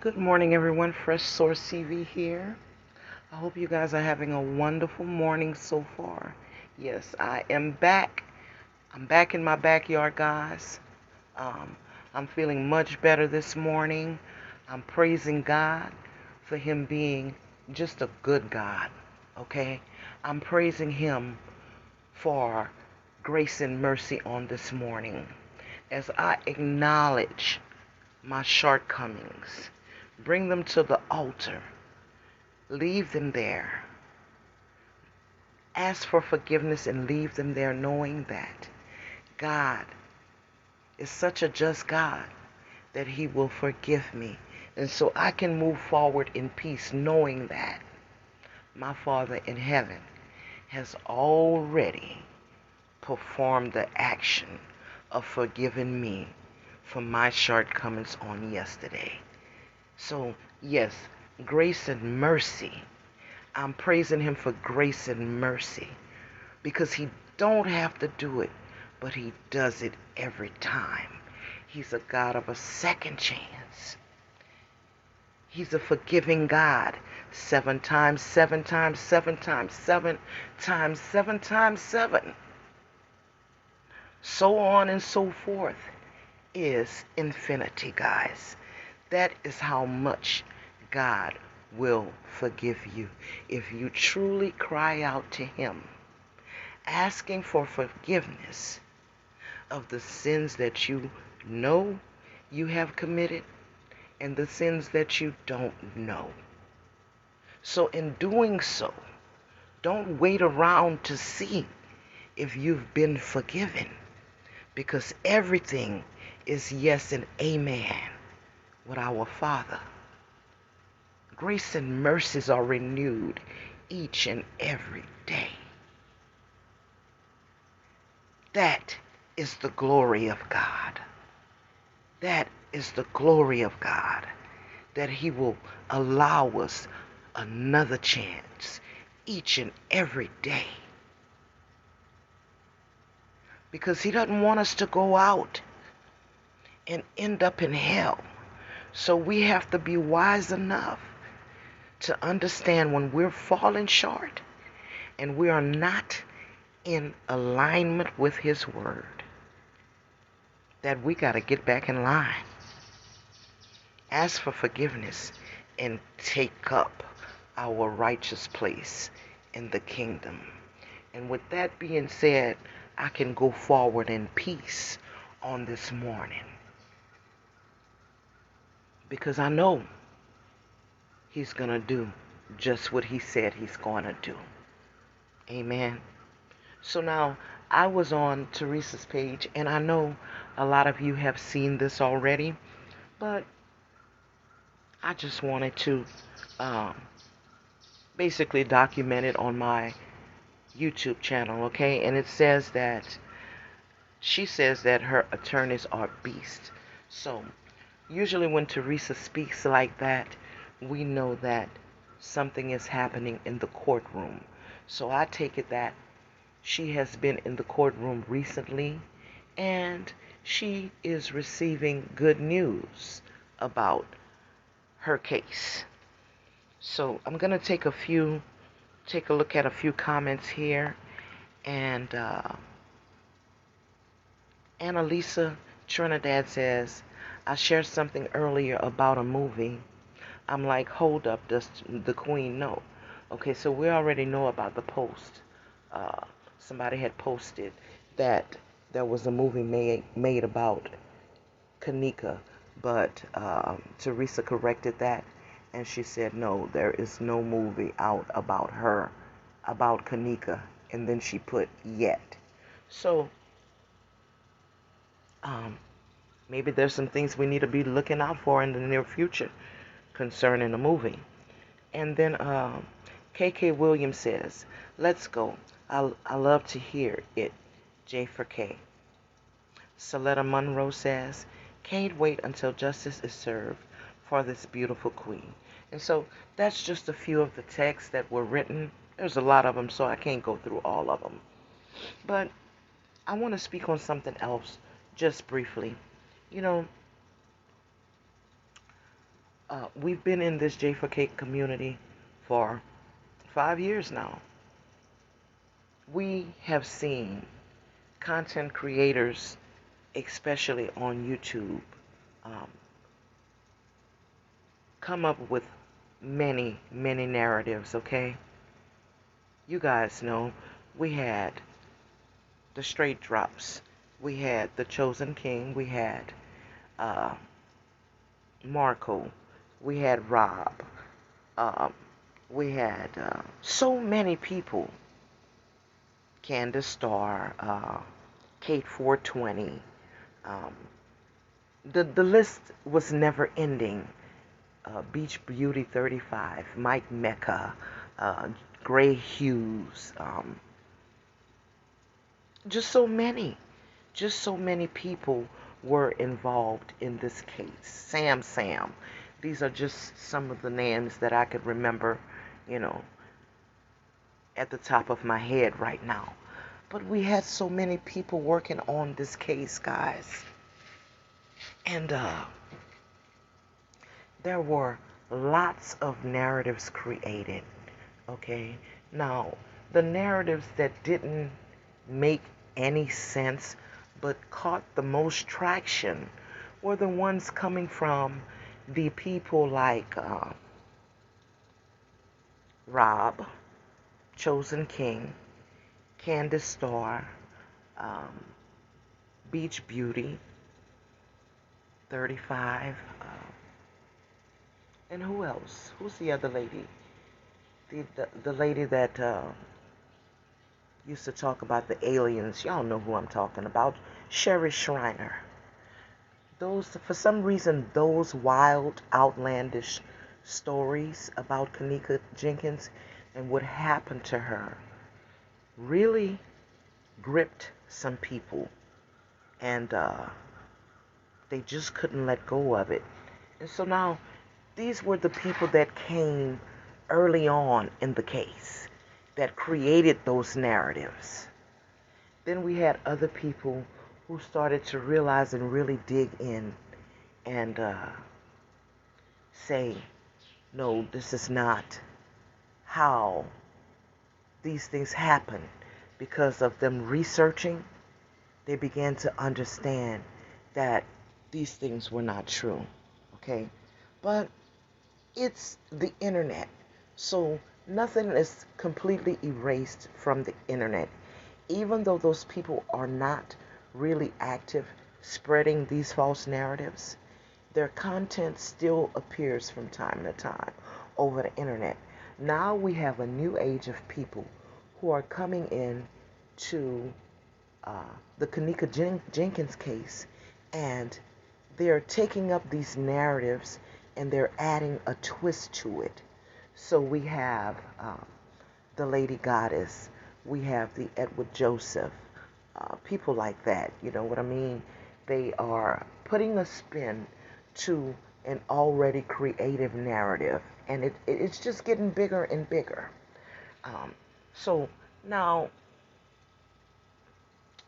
Good morning, everyone. Fresh Source TV here. I hope you guys are having a wonderful morning so far. Yes, I am back. I'm back in my backyard, guys. Um, I'm feeling much better this morning. I'm praising God for Him being just a good God. Okay? I'm praising Him for grace and mercy on this morning as I acknowledge my shortcomings. Bring them to the altar. Leave them there. Ask for forgiveness and leave them there knowing that God is such a just God that He will forgive me. And so I can move forward in peace knowing that my Father in heaven has already performed the action of forgiving me for my shortcomings on yesterday. So, yes, grace and mercy. I'm praising Him for grace and mercy because He don't have to do it, but He does it every time. He's a God of a second chance. He's a forgiving God. 7 times, 7 times, 7 times, 7 times, 7 times, 7. So on and so forth is infinity, guys. That is how much God will forgive you if you truly cry out to Him, asking for forgiveness of the sins that you know you have committed and the sins that you don't know. So in doing so, don't wait around to see if you've been forgiven, because everything is yes and amen with our Father. Grace and mercies are renewed each and every day. That is the glory of God. That is the glory of God, that He will allow us another chance each and every day. Because He doesn't want us to go out and end up in hell. So we have to be wise enough to understand when we're falling short and we are not in alignment with His word, that we got to get back in line, ask for forgiveness, and take up our righteous place in the kingdom. And with that being said, I can go forward in peace on this morning because I know He's going to do just what He said He's going to do. Amen. So now, I was on Teresa's page, and I know a lot of you have seen this already, but I just wanted to um, basically document it on my YouTube channel, okay? And it says that she says that her attorneys are beasts. So, usually when Teresa speaks like that, we know that something is happening in the courtroom. So I take it that she has been in the courtroom recently, and she is receiving good news about her case. So I'm going to take a look at a few comments here. And Annalisa Trinidad says, I shared something earlier about a movie. I'm like, hold up, does the Queen know? Okay, so we already know about the post. Somebody had posted that there was a movie made about Kanika, but Teresa corrected that, and she said, no, there is no movie out about her, about Kanika, and then she put yet. So, maybe there's some things we need to be looking out for in the near future concerning the movie. And then KK Williams says, let's go. I love to hear it. J for K. Saletta Monroe says, can't wait until justice is served for this beautiful queen. And so that's just a few of the texts that were written. There's a lot of them, so I can't go through all of them. But I want to speak on something else just briefly. You know, We've been in this J for Cake community for 5 years now. We have seen content creators, especially on YouTube, um, come up with many, many narratives, okay? You guys know we had the straight drops, we had the Chosen King, we had uh, Marco, we had Rob, um, we had so many people, Candace Starr, Kate 420. Um, the list was never ending. Beach Beauty 35, Mike Mecca, uh, Gray Hughes, just so many, just so many people were involved in this case. Sam. These are just some of the names that I could remember, you know, at the top of my head right now. But we had so many people working on this case, guys. And there were lots of narratives created, okay? Now, the narratives that didn't make any sense but caught the most traction were the ones coming from the people like Rob, Chosen King, Candace Starr, um, Beach Beauty, 35, and who else? Who's the other lady? The lady that used to talk about the aliens. Y'all know who I'm talking about. Sherry Shriner. Those, for some reason, those wild, outlandish stories about Kenneka Jenkins and what happened to her really gripped some people, and they just couldn't let go of it. And so now, these were the people that came early on in the case that created those narratives. Then we had other people who started to realize and really dig in and say, no, this is not how these things happen. Because of them researching, they began to understand that these things were not true. Okay? But it's the internet. So nothing is completely erased from the internet. Even though those people are not really active spreading these false narratives, their content still appears from time to time over the internet. Now we have a new age of people who are coming in to the Kenneka Jenkins case, and they're taking up these narratives and they're adding a twist to it. So we have the Lady Goddess, we have the Edward Joseph, people like that. You know what I mean? They are putting a spin to an already creative narrative, and it's just getting bigger and bigger. So now,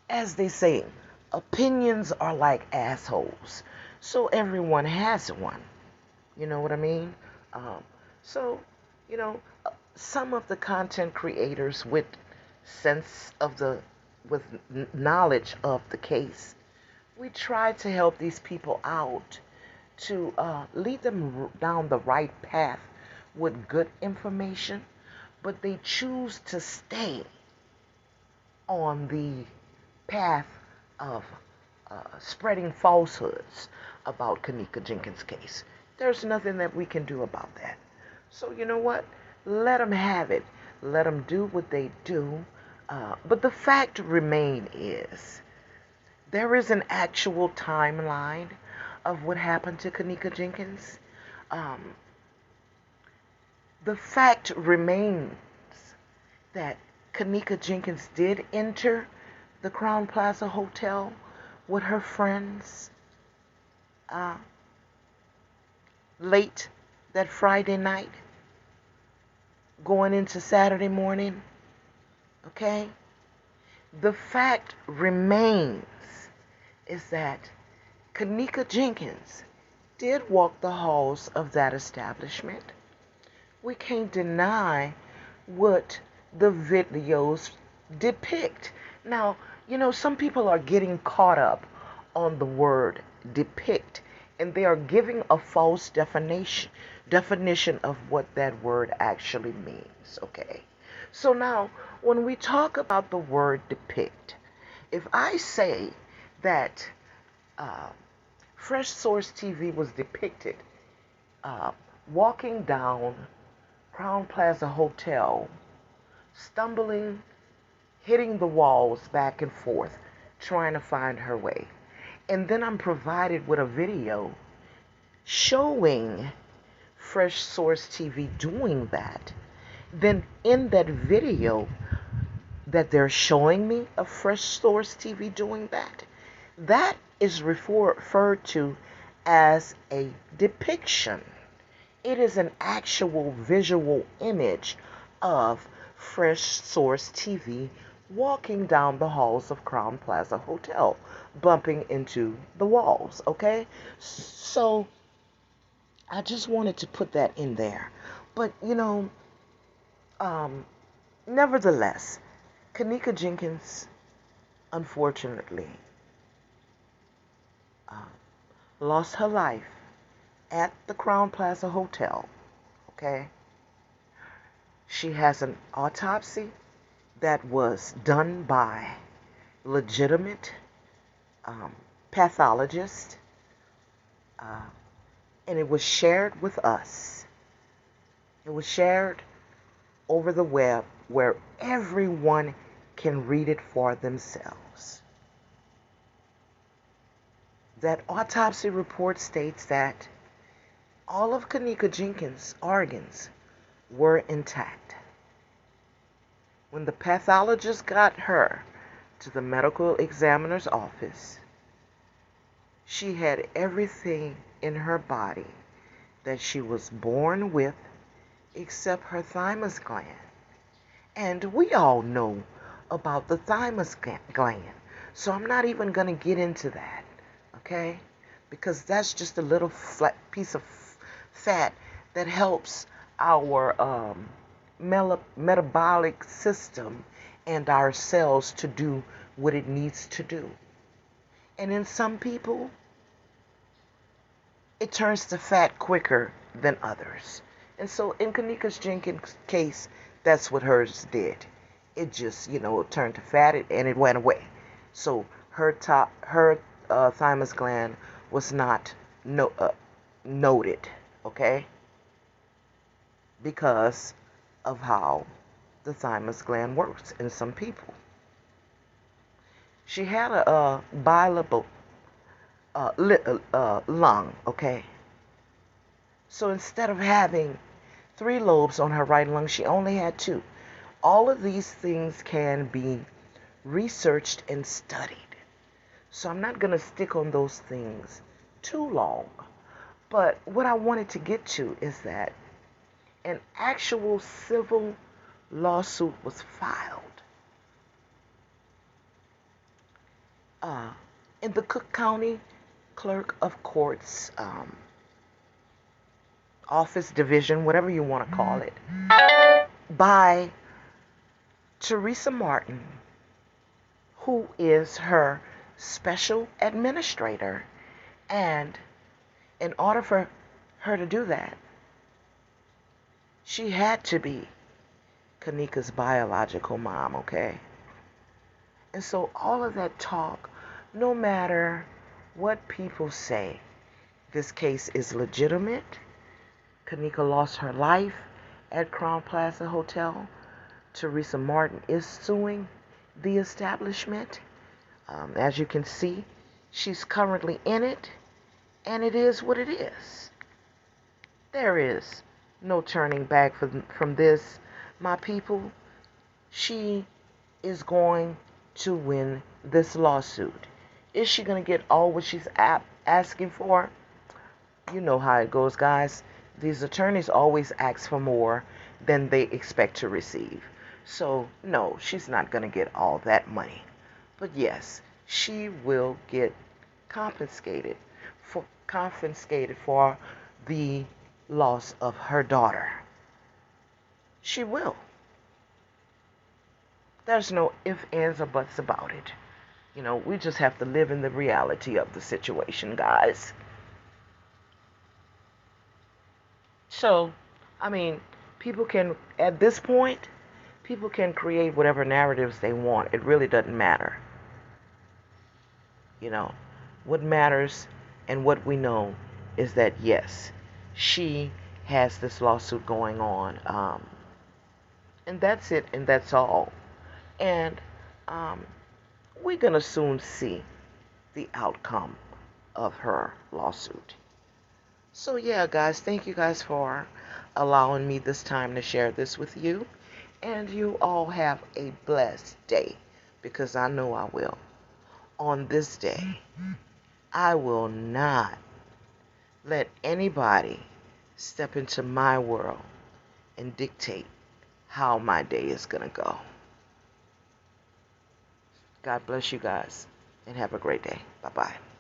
as they say, opinions are like assholes. So everyone has one. You know what I mean? So, you know, some of the content creators with knowledge of the case, we try to help these people out to lead them down the right path with good information, but they choose to stay on the path of spreading falsehoods about Kenneka Jenkins' case. There's nothing that we can do about that. So you know what? Let them have it. Let them do what they do. But the fact remain is, there is an actual timeline of what happened to Kenneka Jenkins. The fact remains that Kenneka Jenkins did enter the Crown Plaza Hotel with her friends late that Friday night, going into Saturday morning. Okay? The fact remains is that Kenneka Jenkins did walk the halls of that establishment. We can't deny what the videos depict. Now, some people are getting caught up on the word depict, and they are giving a false definition of what that word actually means, okay? So now, when we talk about the word depict, if I say that Fresh Source TV was depicted uh, walking down Crown Plaza Hotel, stumbling, hitting the walls back and forth, trying to find her way. And then I'm provided with a video showing Fresh Source TV doing that. Then in that video that they're showing me of Fresh Source TV doing that, that is referred to as a depiction. It is an actual visual image of Fresh Source TV walking down the halls of Crown Plaza Hotel, bumping into the walls, okay? So I just wanted to put that in there. But, nevertheless, Kenneka Jenkins, unfortunately, lost her life at the Crown Plaza Hotel, okay? She has an autopsy that was done by legitimate pathologist, and it was shared with us. It was shared over the web where everyone can read it for themselves. That autopsy report states that all of Kenneka Jenkins' organs were intact. When the pathologist got her to the medical examiner's office, she had everything in her body that she was born with except her thymus gland. And we all know about the thymus gland, so I'm not even going to get into that, okay? Because that's just a little flat piece of fat that helps our metabolic system and our cells to do what it needs to do. And in some people, it turns to fat quicker than others. And so in Kenneka Jenkins' case, that's what hers did. It just, turned to fat and it went away. So her thymus gland was not noted, okay? Because of how the thymus gland works in some people. She had a bilobal lung, okay? So instead of having 3 lobes on her right lung, she only had 2. All of these things can be researched and studied. So I'm not going to stick on those things too long. But what I wanted to get to is that an actual civil lawsuit was filed in the Cook County Clerk of Courts office division, whatever you want to call it, by Tereasa Martin, who is her special administrator. And in order for her to do that, she had to be Kenneka's biological mom, okay? And so all of that talk, no matter what people say, this case is legitimate. Kenneka lost her life at Crown Plaza Hotel. Tereasa Martin is suing the establishment. As you can see, she's currently in it, and it is what it is. There is no turning back from this, my people. She is going to win this lawsuit. Is she going to get all what she's asking for? You know how it goes, guys. These attorneys always ask for more than they expect to receive. So, no, she's not going to get all that money. But yes, she will get compensated confiscated for the loss of her daughter. She will. There's no ifs, ands, or buts about it. We just have to live in the reality of the situation, guys. So, I mean, people can, at this point, people can create whatever narratives they want. It really doesn't matter. What matters and what we know is that, yes, she has this lawsuit going on. And that's it, and that's all. And we're going to soon see the outcome of her lawsuit. So, yeah, guys, thank you guys for allowing me this time to share this with you. And you all have a blessed day, because I know I will. On this day, I will not let anybody step into my world and dictate how my day is going to go. God bless you guys, and have a great day. Bye-bye.